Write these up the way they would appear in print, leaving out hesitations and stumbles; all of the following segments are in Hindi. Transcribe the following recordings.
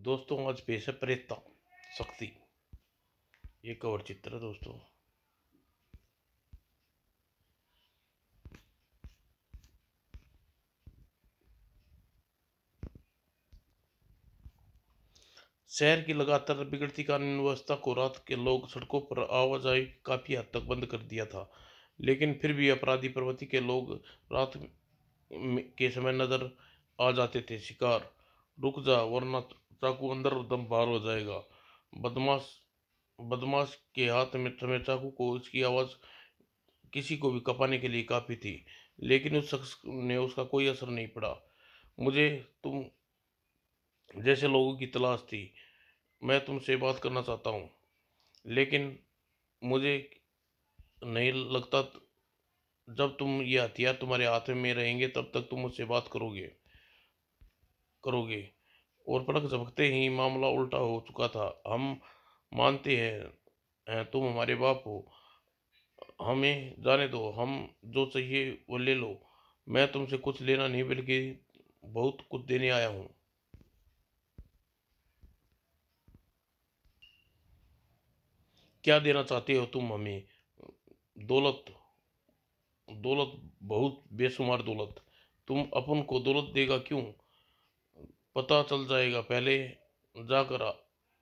दोस्तों आज पेश है प्रेता शक्ति। ये कवर चित्र है दोस्तों। शहर की लगातार बिगड़ती कानून व्यवस्था को रात के लोग सड़कों पर आवाजाही काफी हद तक बंद कर दिया था, लेकिन फिर भी अपराधी प्रवृत्ति के लोग रात के समय नजर आ जाते थे। शिकार, रुक जा वरना चाकू अंदर और दम बाहर हो जाएगा। बदमाश बदमाश के हाथ में थमे चाकू को इसकी आवाज किसी को भी कपाने के लिए काफी थी, लेकिन उस शख्स ने उसका कोई असर नहीं पड़ा। मुझे तुम जैसे लोगों की तलाश थी। मैं तुमसे बात करना चाहता हूँ, लेकिन मुझे नहीं लगता जब तुम ये हथियार तुम्हारे हाथ में रहेंगे तब तक तुम मुझसे बात करोगे करोगे और पलक झपकते ही मामला उल्टा हो चुका था। हम मानते हैं तुम हमारे बाप हो। हमें जाने दो, हम जो चाहिए वो ले लो। मैं तुमसे कुछ लेना नहीं बल्कि बहुत कुछ देने आया हूँ। क्या देना चाहते हो तुम हमें? दौलत। दौलत, बहुत बेशुमार दौलत। तुम अपन को दौलत देगा क्यों? पता चल जाएगा। पहले जाकर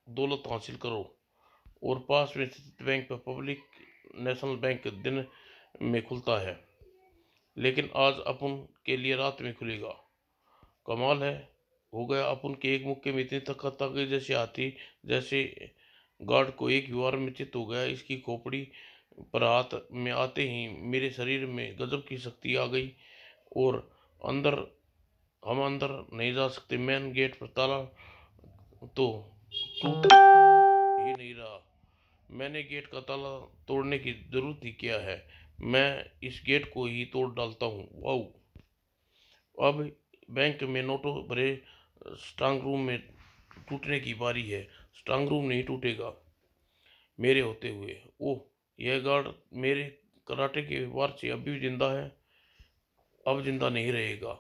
दौलत हासिल करो। और पास में स्थित बैंक पर पब्लिक नेशनल बैंक दिन में खुलता है, लेकिन आज अपन के लिए रात में खुलेगा। कमाल है, हो गया। अपन के एक मुक्के में इतनी ताकत आ गई जैसे हाथी जैसे गार्ड को एक ही वार में चित हो गया। इसकी खोपड़ी पर हाथ में आते ही मेरे शरीर में गजब की शक्ति आ गई और अंदर हम अंदर नहीं जा सकते। मेन गेट पर ताला तो टूट ही नहीं रहा। मैंने गेट का ताला तोड़ने की जरूरत ही क्या है? मैं इस गेट को ही तोड़ डालता हूँ। वाह! अब बैंक में नोटों भरे स्ट्रांग रूम में टूटने की बारी है। स्ट्रांग रूम नहीं टूटेगा मेरे होते हुए। ओह, यह गार्ड मेरे कराटे के वार से अभी भी जिंदा है। अब जिंदा नहीं रहेगा।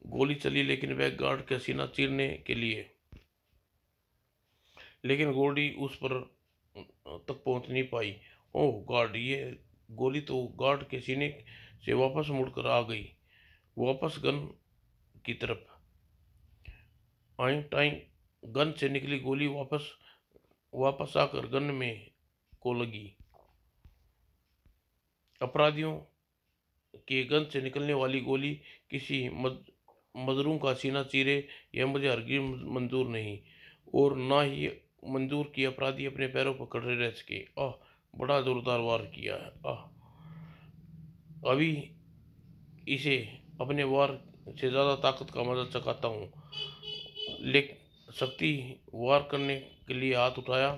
गोली चली, लेकिन वह गार्ड का सीना चीरने के लिए, लेकिन गोली उस पर तक पहुंच नहीं पाई। ओह गार्ड, ये गोली तो गार्ड के सीने से वापस मुड़कर आ गई, वापस गन की तरफ। आई टाइम। गन से निकली गोली वापस वापस आकर गन में को लगी। अपराधियों के गन से निकलने वाली गोली किसी मजलूम का सीना चीरे, यह मुझे हरगिज मंजूर नहीं। और ना ही मंजूर की अपराधी अपने पैरों पर खड़े रह सके। आह, बड़ा जोरदार वार किया है। आह, अभी इसे अपने वार से ज्यादा ताकत का मजा चखाता हूँ। लेकिन शक्ति वार करने के लिए हाथ उठाया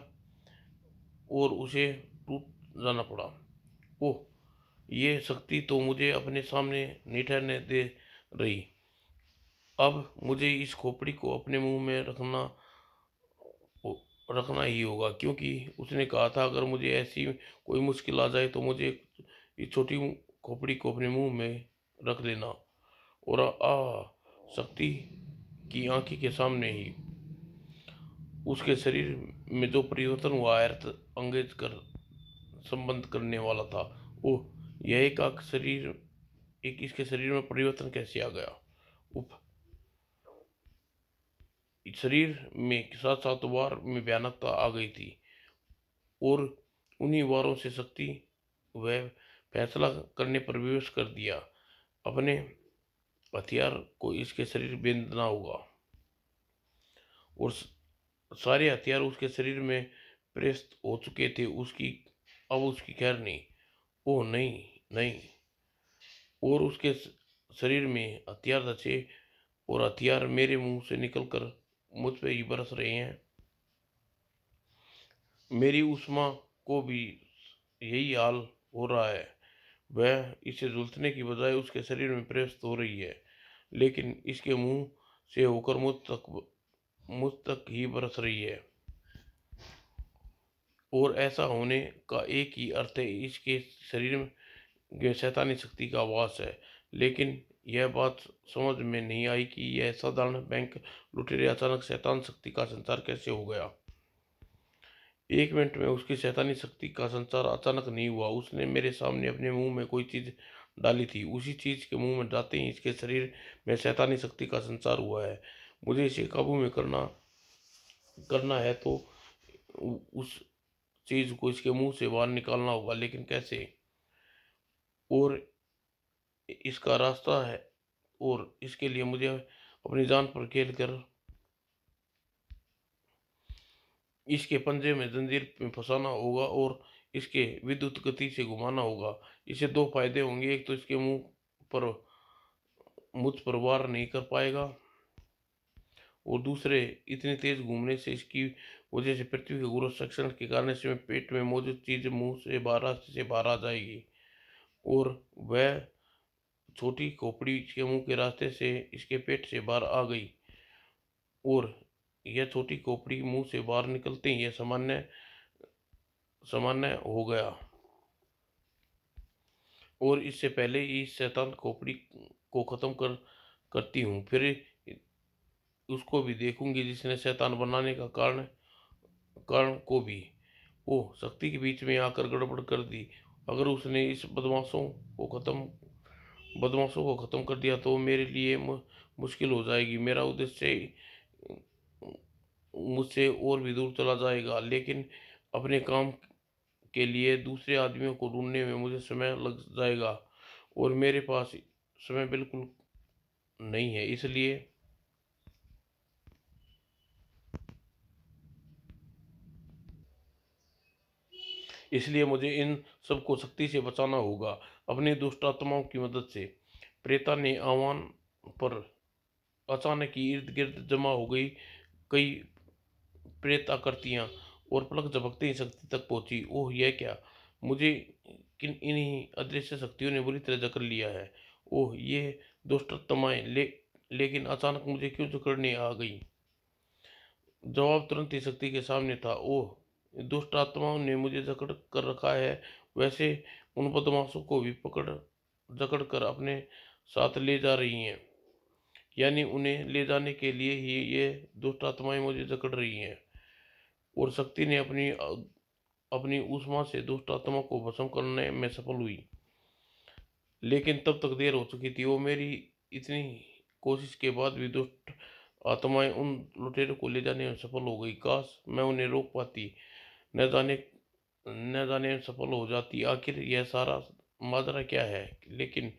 और उसे टूट जाना पड़ा। ओह, ये शक्ति तो मुझे अपने सामने नहीं ठहरने दे रही। अब मुझे इस खोपड़ी को अपने मुंह में रखना ही होगा, क्योंकि उसने कहा था अगर मुझे ऐसी कोई मुश्किल आ जाए तो मुझे इस छोटी खोपड़ी को अपने मुंह में रख लेना। और शक्ति की आंखी के सामने ही उसके शरीर में जो परिवर्तन हुआ, अर्थ अंगेज कर संबंध करने वाला था। ओह, यह एक इसके शरीर में परिवर्तन कैसे आ गया? उप शरीर में साथ साथ वार में भयानकता आ गई थी और उन्हीं वारों से शक्ति वह फैसला करने पर विवश कर दिया। अपने हथियार को इसके शरीर में बेंधना होगा और सारे हथियार उसके शरीर में प्रेस हो चुके थे। अब उसकी खैर नहीं। ओह नहीं, नहीं। और उसके शरीर में हथियार रचे और हथियार मेरे मुंह से निकलकर मुझ पे ही बरस रहे हैं। मेरी उष्मा को भी यही हाल हो रहा है। वह इसे झुलसने की बजाय उसके शरीर में प्रवेश हो रही है, लेकिन इसके मुंह से होकर मुझ तक ही बरस रही है। और ऐसा होने का एक ही अर्थ है, इसके शरीर में शैतानी शक्ति का वास है। लेकिन यह बात समझ में नहीं आई कि यह साधारण बैंक लुटेरे अचानक शैतान शक्ति का संचार कैसे हो गया। 1 मिनट में उसकी शैतानी शक्ति का संचार अचानक नहीं हुआ। उसने मेरे सामने अपने मुंह में कोई चीज डाली थी। उसी चीज के मुंह में जाते ही इसके शरीर में शैतानी शक्ति का संचार हुआ है। मुझे इसे काबू में करना करना है तो उस चीज को इसके मुंह से बाहर निकालना होगा, लेकिन कैसे? और इसका रास्ता है, और इसके लिए मुझे अपनी जान पर खेल कर इसके पंजे में जंजीर में फंसाना होगा और इसके विद्युत गति से घुमाना होगा। इसे दो फायदे होंगे, एक तो इसके मुंह पर मुझ पर वार नहीं कर पाएगा, और दूसरे इतनी तेज घूमने से इसकी वजह से पृथ्वी के गुरुत्वाकर्षण के कारण इसमें पेट में मौजूद चीज मुंह से बाहर रास्ते से बाहर आ जाएगी, और वह छोटी खोपड़ी इसके मुंह के रास्ते से इसके पेट से बाहर आ गई, और यह छोटी खोपड़ी मुंह से बाहर निकलते ही यह सामान्य सामान्य हो गया। और इससे पहले ही इस शैतान खोपड़ी को खत्म करती हूँ, फिर उसको भी देखूंगी जिसने शैतान बनाने का कारण कारण को भी। ओह, शक्ति के बीच में आकर गड़बड़ कर दी। अगर उसने इस बदमाशों को खत्म कर दिया तो मेरे लिए मुश्किल हो जाएगी। मेरा उद्देश्य मुझसे और भी दूर चला जाएगा, लेकिन अपने काम के लिए दूसरे आदमियों को ढूंढने में मुझे समय लग जाएगा, और मेरे पास समय बिल्कुल नहीं है। इसलिए मुझे इन सबको सख्ती से बचाना होगा, अपनी दुष्ट आत्माओं की मदद से। प्रेता ने आह्वान पर अचानक ही इर्द गिर्द जमा हो गई कई प्रेत आकृतियां, और पलक झपकते ही शक्ति तक पहुंची। ओह, यह क्या! मुझे इन्हीं अदृश्य शक्तियों ने बुरी तरह जकड़ लिया है। ओह, ये दुष्ट आत्माएं, लेकिन अचानक मुझे क्यों जकड़ने आ गई? जवाब तुरंत ही शक्ति के सामने था। ओह, दुष्ट आत्माओं ने मुझे जकड़ कर रखा है। वैसे उन बदमाशों को भी पकड़ जकड़ कर अपने साथ ले जा रही हैं, यानी उन्हें ले जाने के लिए ही ये दुष्ट आत्माएं मुझे जकड़ रही हैं। और शक्ति ने अपनी ऊष्मा से दुष्ट आत्मा को भस्म करने में सफल हुई, लेकिन तब तक देर हो चुकी थी। वो मेरी इतनी कोशिश के बाद भी दुष्ट आत्माएं उन लुटेरों को ले जाने में सफल हो गई। काश मैं उन्हें रोक पाती, न जाने न जाने में सफल हो जाती। आखिर यह सारा माजरा क्या है? लेकिन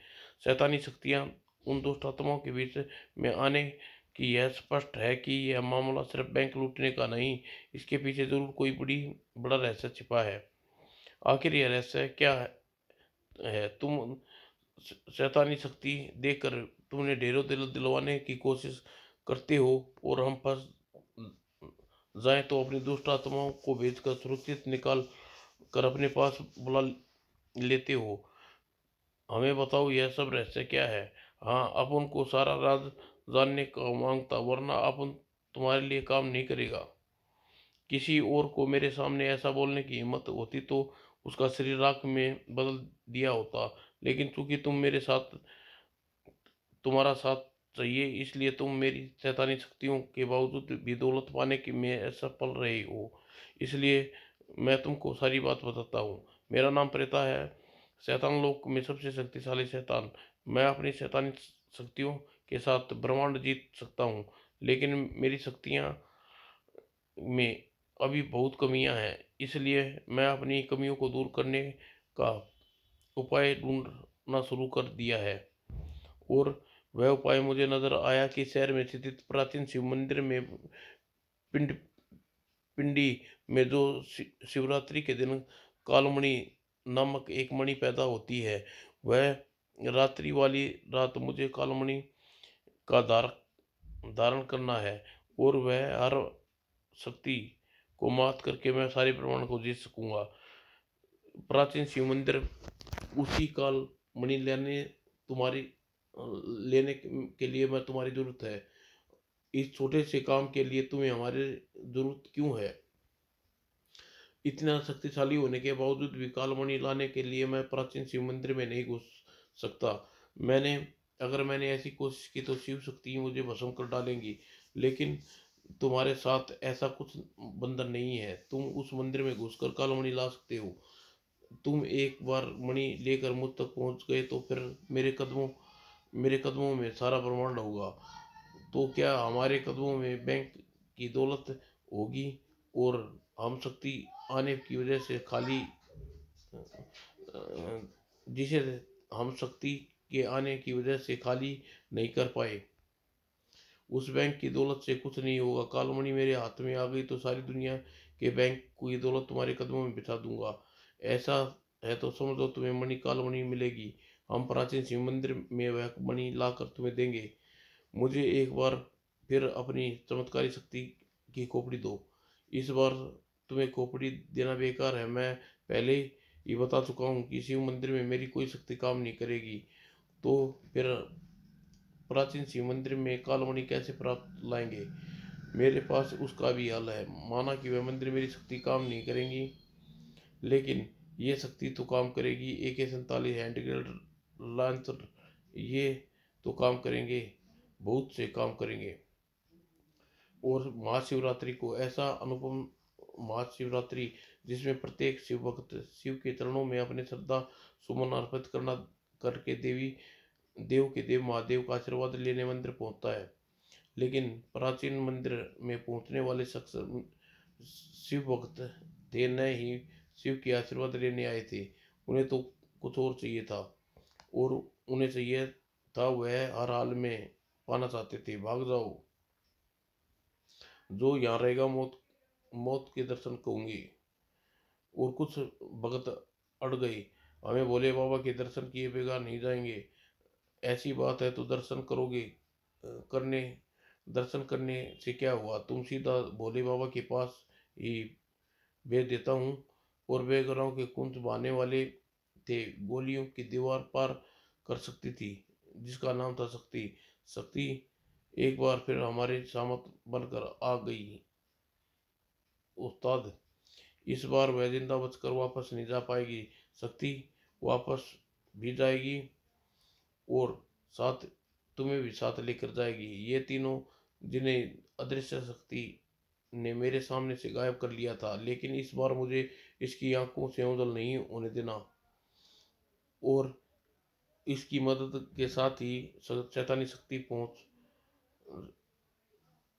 शैतानी शक्तियां उन दुष्ट आत्माओं के बीच में आने की यह स्पष्ट है कि यह मामला सिर्फ बैंक लूटने का नहीं, इसके पीछे जरूर कोई बड़ा रहस्य छिपा है। आखिर यह रहस्य क्या है? तुम शैतानी शक्ति देकर तुमने ढेरों दिल दिलवाने की कोशिश करते हो, और हम फंस जाएं तो अपनी दुष्ट आत्माओं को भेजकर सुरक्षित निकाल कर अपने पास बुला लेते हो। हमें बताओ, यह सब रहस्य क्या है? हाँ, अब उनको सारा राज जानने का मांगता, वरना अपन तुम्हारे लिए काम नहीं करेगा। किसी और को मेरे सामने ऐसा बोलने की हिम्मत होती तो उसका शरीर राख में बदल दिया होता, लेकिन चूंकि तुम्हारा साथ चाहिए, इसलिए तुम मेरी शैतानी शक्तियों के बावजूद भी दौलत पाने की में असफल रहे हो। इसलिए मैं तुमको सारी बात बताता हूँ। मेरा नाम प्रेता है, शैतान लोक में सबसे शक्तिशाली शैतान। मैं अपनी शैतानी शक्तियों के साथ ब्रह्मांड जीत सकता हूँ, लेकिन मेरी शक्तियाँ में अभी बहुत कमियां हैं। इसलिए मैं अपनी कमियों को दूर करने का उपाय ढूंढना शुरू कर दिया है, और वह उपाय मुझे नजर आया कि शहर में स्थित प्राचीन शिव मंदिर में पिंड पिंडी में जो शिवरात्रि के दिन कालमणि नामक एक मणि पैदा होती है, वह रात्रि वाली रात मुझे कालमणि का धारण करना है, और वह हर शक्ति को मात करके मैं सारे ब्रह्मांड को जीत सकूंगा। प्राचीन शिव मंदिर उसी काल मणि लेने के लिए मैं तुम्हारी जरूरत है। इस छोटे से काम के लिए तुम्हें हमारी जरूरत क्यों है? इतना शक्तिशाली होने के बावजूद भी कालमणि लाने के लिए मैं प्राचीन शिव मंदिर में नहीं घुस सकता। मैंने अगर मैंने ऐसी कोशिश की तो शिव शक्ति मुझे भस्म कर डालेंगी, लेकिन तुम्हारे साथ ऐसा कुछ बंधन नहीं है। तुम उस मंदिर में घुसकर काल मणि ला सकते हो। तुम एक बार मणि लेकर मुझ तक पहुंच गए तो फिर मेरे कदमों में सारा ब्रह्मांड होगा। तो क्या हमारे कदमों में बैंक की दौलत होगी और हम शक्ति आने की वजह से खाली जिसे हम शक्ति के आने की वजह से खाली नहीं कर पाए। उस बैंक की दौलत से कुछ नहीं होगा। कालमणि मेरे हाथ में आ गई तो सारी दुनिया के बैंक की दौलत तुम्हारे कदमों में बिछा दूंगा। ऐसा है तो समझ लो तुम्हें मणि कालमणि मिलेगी। हम प्राचीन शिव मंदिर में वह मणि लाकर तुम्हें देंगे। मुझे एक बार फिर अपनी चमत्कारी शक्ति की खोपड़ी दो। इस बार तुम्हें खोपड़ी देना बेकार है। मैं पहले ही बता चुका हूँ कि शिव मंदिर में मेरी कोई शक्ति काम नहीं करेगी। तो फिर प्राचीन शिव मंदिर में कालमणि कैसे प्राप्त लाएंगे? मेरे पास उसका भी हल है। माना कि वह मंदिर मेरी शक्ति काम नहीं करेंगी, लेकिन ये शक्ति तो काम करेगी। AK-47 हैंड ग्रेनेड लॉन्चर, ये तो काम करेंगे, बहुत से काम करेंगे। और महाशिवरात्रि को ऐसा अनुपम महाशिवरात्रि जिसमें प्रत्येक शिव भक्त शिव के चरणों में अपने श्रद्धा सुमन अर्पित करना करके देव के देव महादेव का आशीर्वाद लेने मंदिर पहुंचता है। लेकिन प्राचीन मंदिर में पहुंचने वाले शख्स शिव भक्त थे, न ही शिव के आशीर्वाद लेने आए थे। उन्हें तो कुछ और चाहिए था, और उन्हें चाहिए था वह हर हाल में पाना चाहते थे। भाग जाओ, जो यहाँ रहेगा मौत मौत के दर्शन कहूंगी। और कुछ भगत अड़ गए। हमें भोले बाबा के दर्शन किए बगैर नहीं जाएंगे। ऐसी बात है तो करने दर्शन करने से क्या हुआ? तुम सीधा भोले बाबा के पास ही भेज देता हूँ। और बेगराव के कुंत बहाने वाले थे, गोलियों की दीवार पार कर सकती थी, जिसका नाम था शक्ति। शक्ति एक बार फिर हमारे सामत बनकर आ गई उस्ताद। इस बार वह जिंदा बचकर वापस नहीं जा पाएगी। शक्ति वापस भी जाएगी और साथ तुम्हें भी साथ लेकर जाएगी। ये तीनों जिन्हें अदृश्य शक्ति ने मेरे सामने से गायब कर लिया था, लेकिन इस बार मुझे इसकी आंखों से ओझल नहीं होने देना। और इसकी मदद के साथ ही शैतानी शक्ति पहुंच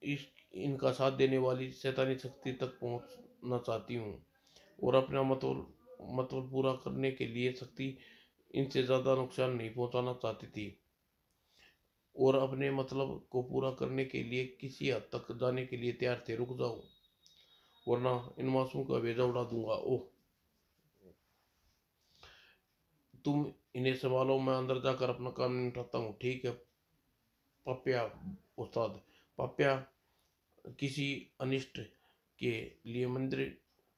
इस इनका साथ देने वाली शैतानी शक्ति तक पहुंचना चाहती हूँ, और अपना मतलब पूरा करने के लिए शक्ति इनसे ज़्यादा नुकसान नहीं पहुंचाना चाहती थी। और अपने मतलब को पूरा करने के लिए किसी हद तक जाने के लिए तैयार थे। रुक जाओ, वरना इन मासूम का भेजा उड़ा दूंगा। ओह, तुम इन्हें संभालो, मैं अंदर जाकर अपना काम निपटाता हूँ। ठीक है पाप्या उस्ताद। पाप्या किसी अनिष्ट के लिए मंदिर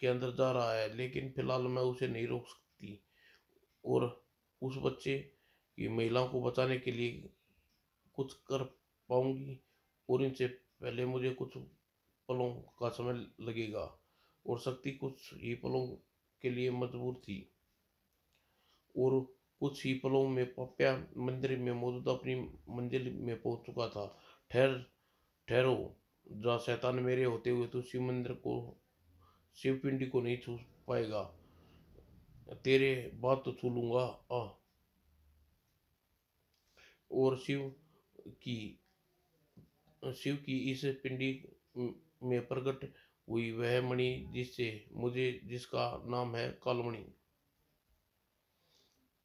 के अंदर जा रहा है, लेकिन फिलहाल मैं उसे नहीं रोक सकती। और उस बच्चे की महिलाओं को बचाने के लिए कुछ कर पाऊंगी, और इनसे पहले मुझे कुछ पलों का समय लगेगा। और शक्ति कुछ ही पलों के लिए मजबूर थी, और कुछ ही पलों में पप्या मंदिर में मौजूद अपनी मंजिल में पहुंच चुका था। ठहरो, जहाँ शैतान मेरे होते हुए तो शिव पिंडी को नहीं छू पाएगा। तेरे बात तो छू लूंगा। आ और की शिव की इस पिंडी में प्रकट हुई वह मणि जिसका नाम है कालमणि।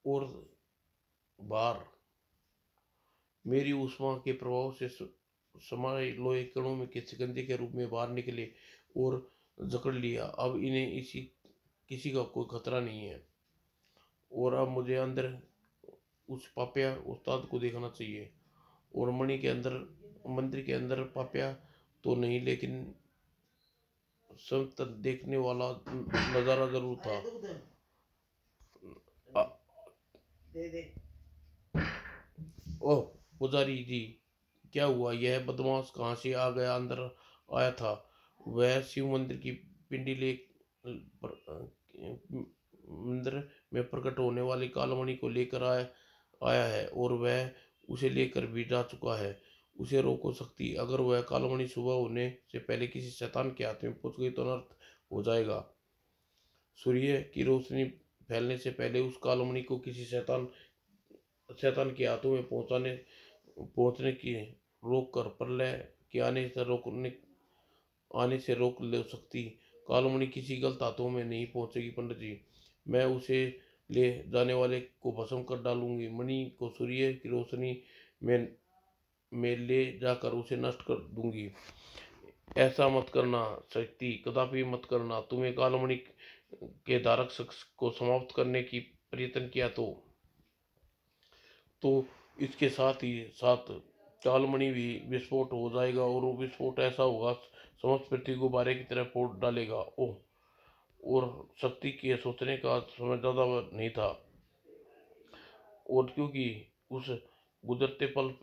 और बाहर मेरी ऊष्मा के प्रभाव से समाये लोहे कणों में के शिकंजे के रूप में बाहर निकले और जकड़ लिया। अब इन्हें किसी का कोई खतरा नहीं है। और अब मुझे अंदर उस पाप्या उस्ताद को देखना चाहिए। और मणि के अंदर मंदिर के अंदर पाप्या तो नहीं, लेकिन सब देखने वाला नजारा जरूर था। ओह पुजारी जी, क्या हुआ? यह बदमाश कहाँ से आ गया? अंदर आया था। वह शिव मंदिर की पिंडी ले मंदिर में प्रकट होने वाली कालमणि को लेकर आया है, और वह उसे लेकर भी जा चुका है। उसे रोको शक्ति। अगर वह कालमणि सुबह होने से पहले किसी शैतान के हाथ में पहुंच गई तो अनर्थ हो जाएगा। सूर्य की रोशनी फैलने से पहले उस कालमणि को किसी शैतान शैतान के हाथों में पहुंचने की रोक कर प्रलय के आने से रोक ले सकती। कालमणि किसी गलत हाथों में नहीं पहुंचेगी पंडित जी। मैं उसे ले जाने वाले को भस्म कर डालूंगी। मणि को सूर्य की रोशनी में ले जाकर उसे नष्ट कर दूंगी। ऐसा मत करना शक्ति, कदापि मत करना। तुम्हें कालमणि के धारक शख्स को समाप्त करने की प्रयत्न किया तो इसके साथ ही साथ कालमणि भी विस्फोट हो जाएगा, और वो विस्फोट ऐसा होगा समस्त पृथ्वी को गुब्बारे की तरह फोड़ डालेगा। ओह! और शक्ति के सोचने का समय ज़्यादा नहीं था, और क्योंकि उस गुजरते पल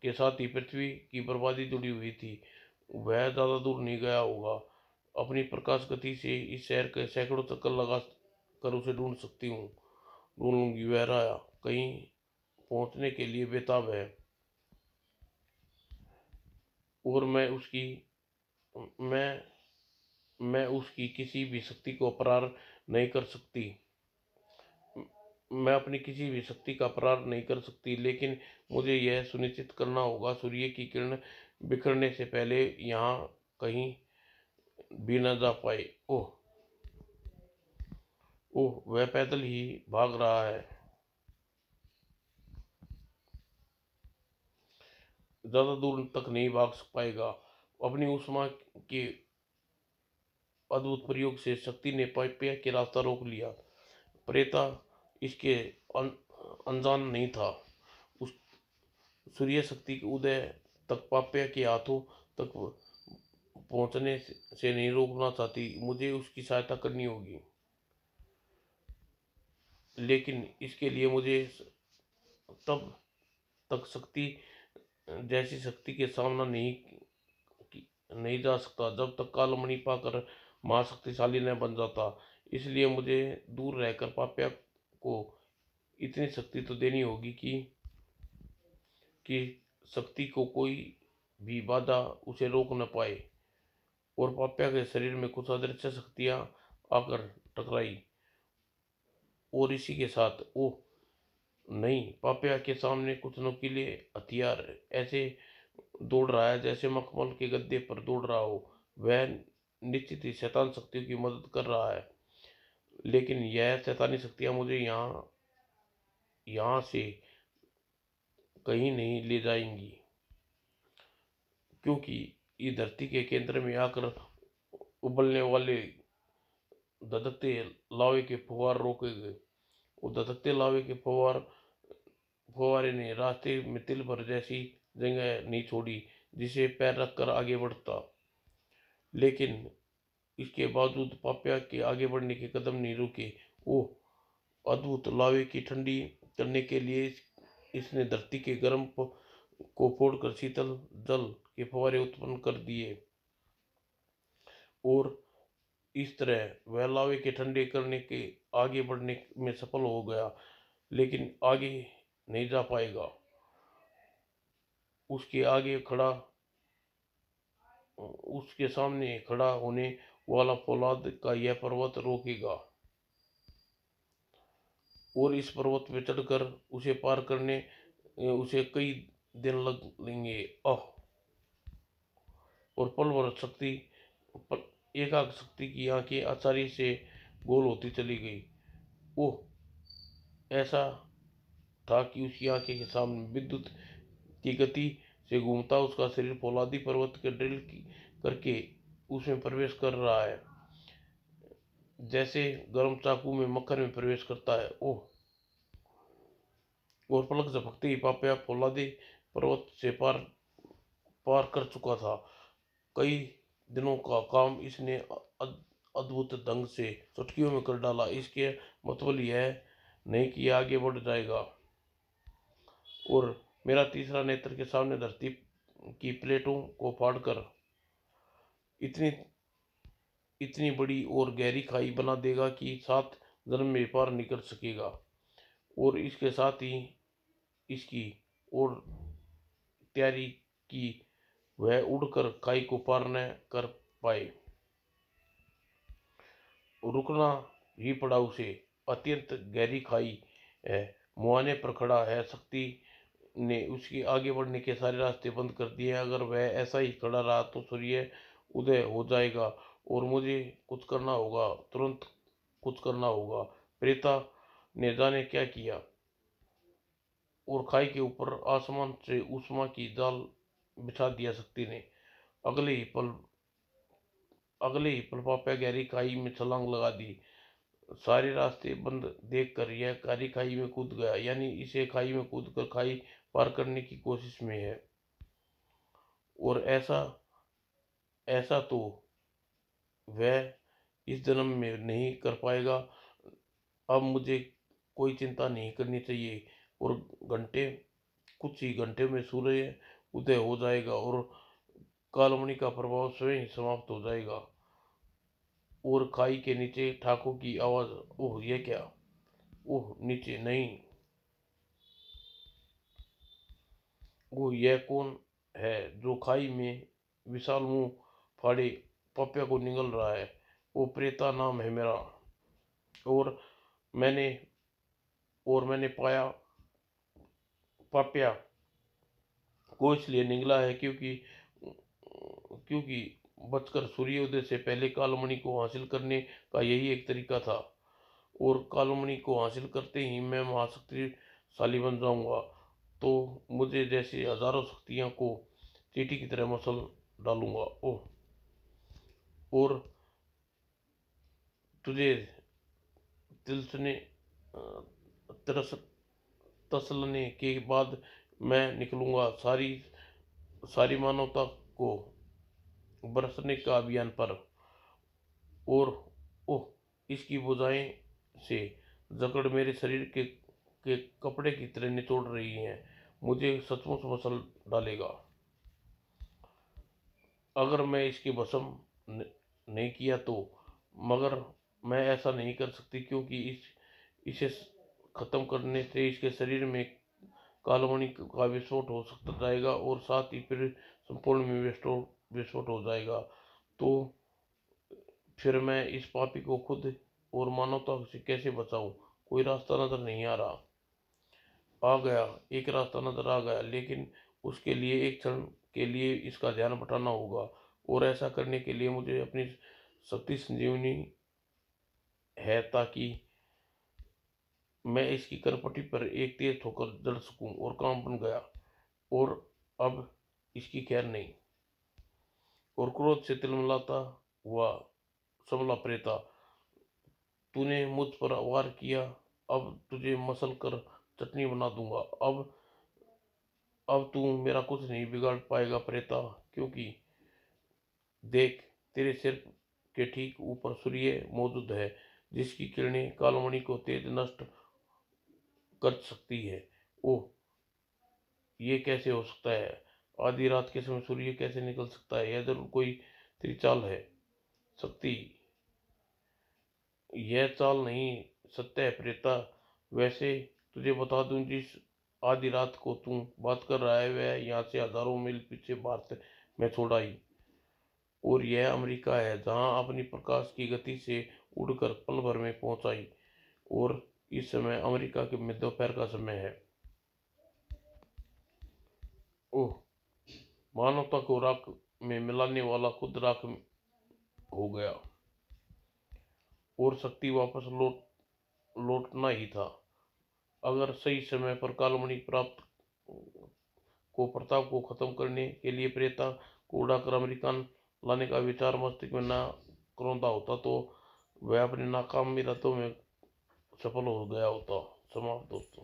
के साथ ही पृथ्वी की बर्बादी जुड़ी हुई थी, वह ज़्यादा दूर नहीं गया होगा। अपनी प्रकाश गति से इस शहर के सैकड़ों चक्कर लगा कर उसे ढूंढ लूंगी। वह राया कहीं पहुंचने के लिए बेताब है, और मैं मैं उसकी किसी भी शक्ति को अपरार नहीं कर सकती। मैं अपनी किसी भी शक्ति का अपरार नहीं कर सकती, लेकिन मुझे यह सुनिश्चित करना होगा सूर्य की किरण बिखरने से पहले यहाँ कहीं भी न जा पाए। ओह! ओह! वह पैदल ही भाग रहा है। ज़्यादा दूर तक नहीं भाग पाएगा। अपनी ऊष्मा के अद्भुत प्रयोग से शक्ति ने पाइपिया के रास्ता रोक लिया। प्रेता इसके अनजान नहीं था। उस सूर्य शक्ति के उदय तक पाप्या के हाथों तक पहुंचने से नहीं रोकना चाहती। मुझे उसकी सहायता करनी होगी, लेकिन इसके लिए मुझे तब तक शक्ति जैसी शक्ति के सामना नहीं जा सकता जब तक कालमणि पाकर महाशक्तिशाली न बन जाता। इसलिए मुझे दूर रहकर पाप्या को इतनी शक्ति तो देनी होगी कि शक्ति को कोई भी बाधा उसे रोक न पाए। और पाप्या के शरीर में कुछ अदृश्य शक्तियां आकर टकराई, और इसी के साथ ओह नहीं, पाप्या के सामने कुछ नुकीले हथियार ऐसे दौड़ रहा है जैसे मखमल के गद्दे पर दौड़ रहा हो। वह निश्चित ही शैतान शक्तियों की मदद कर रहा है, लेकिन यह शैतानी शक्तियां मुझे यहाँ से कहीं नहीं ले जाएंगी, क्योंकि ये धरती के केंद्र में आकर उबलने वाले धधकते लावे के फुहार रोकेंगे। वो धधकते लावे के फुहारे ने रास्ते में तिल भर जैसी जगह नहीं छोड़ी जिसे पैर रखकर आगे बढ़ता। लेकिन इसके बावजूद पाप्या के आगे बढ़ने के कदम नहीं रुके। वो अद्भुत लावे की ठंडी करने के लिए इसने धरती के गर्म को फोड़कर शीतल जल के फव्वारे उत्पन्न कर दिए, और इस तरह वह लावे के ठंडे करने के आगे बढ़ने में सफल हो गया, लेकिन आगे नहीं जा पाएगा। उसके सामने खड़ा होने वाला फौलाद का यह पर्वत रोकेगा, और इस पर्वत पे चढ़कर उसे पार करने उसे कई दिन लगेंगे। आह! और पल भर एकाग्र शक्ति की आंखें आसानी से गोल होती चली गई। ओह! ऐसा था कि उसकी आंखें के सामने विद्युत की गति से घूमता उसका शरीर फौलादी पर्वत के करके उसमें प्रवेश कर रहा है, जैसे गर्म चाकू में मक्खन में प्रवेश करता है। ओह! और पलक झपकते ही पाप्या फौलादी पर्वत से पार कर चुका था। कई दिनों का काम इसने अद्भुत ढंग से चुटकियों में कर डाला। इसके मतलब यह नहीं कि यह आगे बढ़ जाएगा, और मेरा तीसरा नेत्र के सामने धरती की प्लेटों को फाड़कर इतनी इतनी बड़ी और गहरी खाई बना देगा कि 7 जन्म में पार नहीं कर सकेगा। और इसके साथ ही इसकी और तैयारी की वह उड़कर खाई को पार न कर पाए। रुकना ही पड़ा उसे। अत्यंत गहरी खाई है, मुहाने पर खड़ा है। शक्ति ने उसके आगे बढ़ने के सारे रास्ते बंद कर दिए। अगर वह ऐसा ही खड़ा रहा तो सूर्य उदय हो जाएगा और मुझे कुछ करना होगा, तुरंत कुछ करना होगा। प्रेता ने जाने क्या किया और खाई के ऊपर आसमान से उष्मा की जाल बिछा दिया। शक्ति ने अगले ही पल पापा गहरी खाई में छलांग लगा दी। सारे रास्ते बंद देखकर यह गहरी खाई में कूद गया, यानी इसे खाई में कूदकर खाई पार करने की कोशिश में है। और ऐसा ऐसा तो वह इस जन्म में नहीं कर पाएगा। अब मुझे कोई चिंता नहीं करनी चाहिए और घंटे कुछ ही घंटे में सूर्य उदय हो जाएगा और कालमणि का प्रभाव स्वयं ही समाप्त हो जाएगा। और खाई के नीचे ठाकुर की आवाज, ओह ये क्या, ओह नीचे नहीं, वो यह कौन है जो खाई में विशाल मुंह फाड़े पाप्या को निगल रहा है। वो प्रेता नाम है मेरा। और मैंने पाया पाप्या को इसलिए निगला है क्योंकि बचकर सूर्योदय से पहले कालमणि को हासिल करने का यही एक तरीका था। और कालमणि को हासिल करते ही मैं महाशक्तिशाली बन जाऊंगा। तो मुझे जैसे हजारों शक्तियां को चींटी की तरह मसल डालूंगा। ओह, और तुझे तिलसने तरस तसलने के बाद मैं निकलूंगा सारी सारी मानवता को बरसने का अभियान पर। और ओह, इसकी भुजाएं से जकड़ मेरे शरीर के कपड़े की तरह निचोड़ रही हैं। मुझे सचमुच मसल डालेगा। अगर मैं इसके भस्म नहीं किया तो। मगर मैं ऐसा नहीं कर सकती क्योंकि इसे खत्म करने से इसके शरीर में कालमणि का विस्फोट हो सकता जाएगा और साथ ही फिर संपूर्ण में विस्फोट हो जाएगा। तो फिर मैं इस पापी को खुद और मानवता से कैसे बचाऊं? कोई रास्ता नजर नहीं आ रहा। आ गया, एक रास्ता नजर आ गया, लेकिन उसके लिए एक क्षण के लिए इसका ध्यान बटाना होगा। और ऐसा करने के लिए मुझे अपनी शक्ति संजीवनी है ताकि मैं इसकी करपटी पर एक तेज ठोकर जड़ सकूं। और काम बन गया। और अब इसकी खैर नहीं। और क्रोध से तिलमिलाता हुआ संभला प्रेता, तूने मुझ पर वार किया, अब तुझे मसल कर चटनी बना दूंगा। अब तू मेरा कुछ नहीं बिगाड़ पाएगा प्रेता, क्योंकि देख, तेरे सिर के ठीक ऊपर सूर्य मौजूद है जिसकी किरणें कालमणि को तेज नष्ट कर सकती है। ओह, ये कैसे हो सकता है? आधी रात के समय सूर्य कैसे निकल सकता है? यह जरूर कोई तेरी चाल है शक्ति। यह चाल नहीं, सत्य है प्रेता। वैसे तुझे बता दूं, जिस आधी रात को तू बात कर रहा है वह यहाँ से हजारों मील पीछे भारत में छोड़ आई। और यह अमेरिका है जहाँ अपनी प्रकाश की गति से उड़कर पल भर में पहुंच आई। और इस समय अमेरिका के में दोपहर का समय है। ओह, मानवता को राख में मिलाने वाला खुद राख हो गया और शक्ति वापस लौटना ही था। अगर सही समय पर कालमणि प्राप्त को प्रताप को खत्म करने के लिए प्रेता को उड़ाकर अमेरिकन लाने का विचार मस्तिष्क में न करौंदा होता तो वह अपने नाकाम इरादों में सफल हो गया होता। समाप्त दोस्तों।